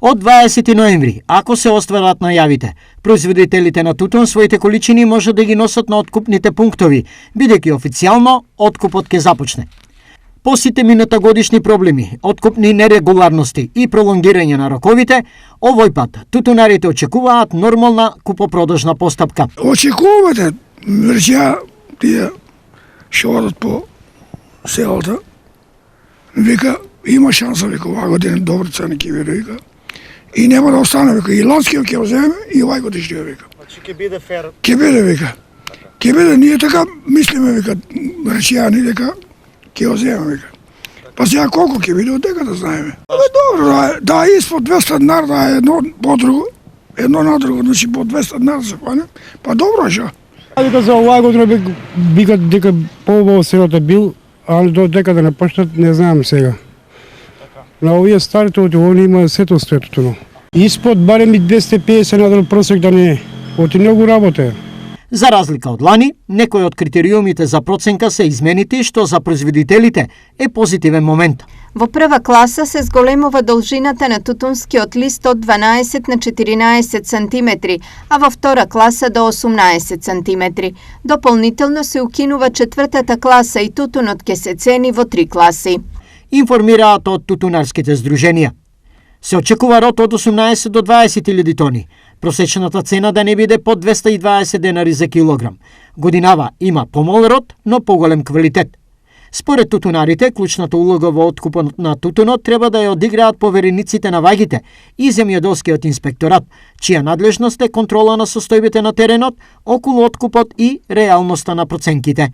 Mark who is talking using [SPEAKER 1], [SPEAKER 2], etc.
[SPEAKER 1] Од 20 ноември, ако се остварат најавите, производителите на тутун своите количини може да ги носат на откупните пунктови, бидејќи официјално откупот ќе започне. По сите минатогодишни проблеми, откупни нерегуларности и пролонгирање на роковите, овој пат тутунарите очекуваат нормална купопродажна постапка.
[SPEAKER 2] Очекувате, речја, тие што одат по селата, вика, има шанса, вика, оваа година добри цени ќе биде, вика. И нема да остане, вика, и ланскиот ќе земе, и овај годишниот, вика.
[SPEAKER 3] Значи ќе биде фер.
[SPEAKER 2] Ќе биде, вика. Ќе биде, ние така мислиме, вика, речија ни дека ќе земе, вика. Па сега колку ќе биде, од дека да знаеме. Добро, да испод 200 динар, да едно по друго, едно на друго, значи по 200 динар се пане, па добро што.
[SPEAKER 4] Вика за оваа година викат дека поубаво селото бил, али до дека да не почнат, не знам сега. На овие старите они има сето светото. Испод барем и 250 надел просек да не е. Оти многу работа.
[SPEAKER 1] За разлика од лани, некои од критериумите за проценка се изменити, што за производителите е позитивен момент.
[SPEAKER 5] Во прва класа се зголемува должината на тутунскиот лист од 12 на 14 сантиметри, а во втора класа до 18 сантиметри. Дополнително се укинува четвртата класа и тутунот ќе се цени во 3 класи.
[SPEAKER 1] Информираат од тутунарските здруженија. Се очекува род од 18 до 20.000 тони. Просечната цена да не биде под 220 денари за килограм. Годинава има помал род, но поголем квалитет. Според тутунарите, клучната улога во откупот на тутунот треба да ја одиграат поверениците на вагите и земјоделскиот инспекторат, чија надлежност е контрола на состојбите на теренот, околу откупот и реалноста на проценките.